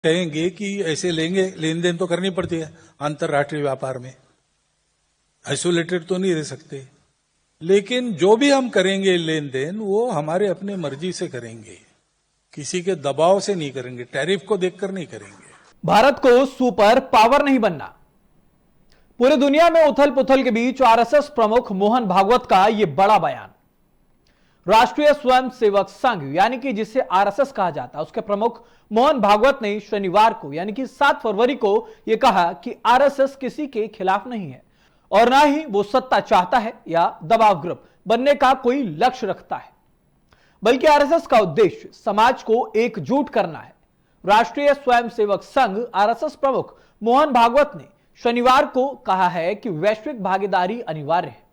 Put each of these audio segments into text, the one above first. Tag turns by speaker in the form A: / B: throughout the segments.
A: कहेंगे कि ऐसे लेंगे, लेन देन तो करनी पड़ती है अंतरराष्ट्रीय व्यापार में, आइसोलेटेड तो नहीं रह सकते। लेकिन जो भी हम करेंगे लेन देन, वो हमारे अपने मर्जी से करेंगे, किसी के दबाव से नहीं करेंगे, टैरिफ को देखकर नहीं करेंगे।
B: भारत को सुपर पावर नहीं बनना। पूरी दुनिया में उथल पुथल के बीच आरएसएस प्रमुख मोहन भागवत का यह बड़ा बयान। राष्ट्रीय स्वयंसेवक संघ यानी कि जिसे आरएसएस कहा जाता है, उसके प्रमुख मोहन भागवत ने शनिवार को यानी कि 7 फरवरी को यह कहा कि आरएसएस किसी के खिलाफ नहीं है और ना ही वो सत्ता चाहता है या दबाव ग्रुप बनने का कोई लक्ष्य रखता है, बल्कि आरएसएस का उद्देश्य समाज को एकजुट करना है। राष्ट्रीय स्वयंसेवक संघ आरएसएस प्रमुख मोहन भागवत ने शनिवार को कहा है कि वैश्विक भागीदारी अनिवार्य है,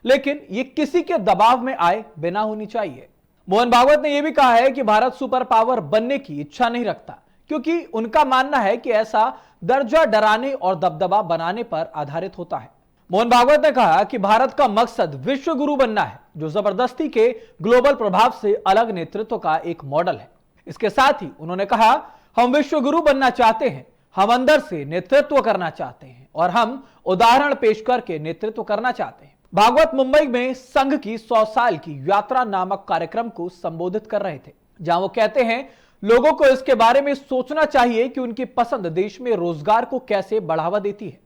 B: लेकिन यह किसी के दबाव में आए बिना होनी चाहिए। मोहन भागवत ने यह भी कहा है कि भारत सुपर पावर बनने की इच्छा नहीं रखता, क्योंकि उनका मानना है कि ऐसा दर्जा डराने और दबदबा बनाने पर आधारित होता है। मोहन भागवत ने कहा कि भारत का मकसद विश्व गुरु बनना है, जो जबरदस्ती के ग्लोबल प्रभाव से अलग नेतृत्व का एक मॉडल है। इसके साथ ही उन्होंने कहा, हम विश्व गुरु बनना चाहते हैं, हम अंदर से नेतृत्व करना चाहते हैं और हम उदाहरण पेश करके नेतृत्व करना चाहते हैं। भागवत मुंबई में संघ की 100 साल की यात्रा नामक कार्यक्रम को संबोधित कर रहे थे, जहां वो कहते हैं लोगों को इसके बारे में सोचना चाहिए कि उनकी पसंद देश में रोजगार को कैसे बढ़ावा देती है।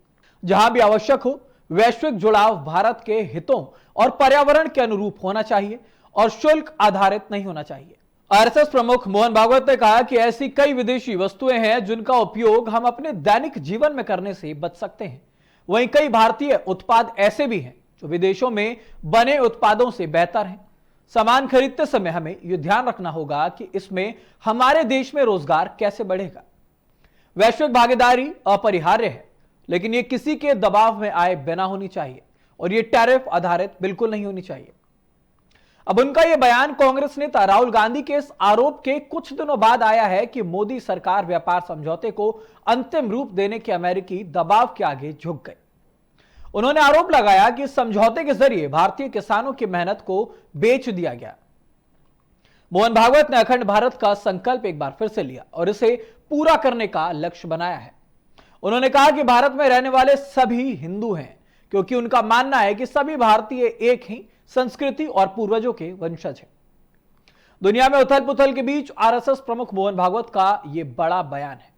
B: जहां भी आवश्यक हो, वैश्विक जुड़ाव भारत के हितों और पर्यावरण के अनुरूप होना चाहिए और शुल्क आधारित नहीं होना चाहिए। आरएसएस प्रमुख मोहन भागवत ने कहा कि ऐसी कई विदेशी वस्तुएं हैं जिनका उपयोग हम अपने दैनिक जीवन में करने से बच सकते हैं। वहीं कई भारतीय उत्पाद ऐसे भी हैं जो विदेशों में बने उत्पादों से बेहतर हैं। सामान खरीदते समय हमें यह ध्यान रखना होगा कि इसमें हमारे देश में रोजगार कैसे बढ़ेगा। वैश्विक भागीदारी अपरिहार्य है, लेकिन यह किसी के दबाव में आए बिना होनी चाहिए और यह टैरिफ आधारित बिल्कुल नहीं होनी चाहिए। अब उनका यह बयान कांग्रेस नेता राहुल गांधी के इस आरोप के कुछ दिनों बाद आया है कि मोदी सरकार व्यापार समझौते को अंतिम रूप देने के अमेरिकी दबाव के आगे झुक गई। उन्होंने आरोप लगाया कि समझौते के जरिए भारतीय किसानों की मेहनत को बेच दिया गया। मोहन भागवत ने अखंड भारत का संकल्प एक बार फिर से लिया और इसे पूरा करने का लक्ष्य बनाया है। उन्होंने कहा कि भारत में रहने वाले सभी हिंदू हैं, क्योंकि उनका मानना है कि सभी भारतीय एक ही संस्कृति और पूर्वजों के वंशज हैं। दुनिया में उथल पुथल के बीच आरएसएस प्रमुख मोहन भागवत का यह बड़ा बयान है।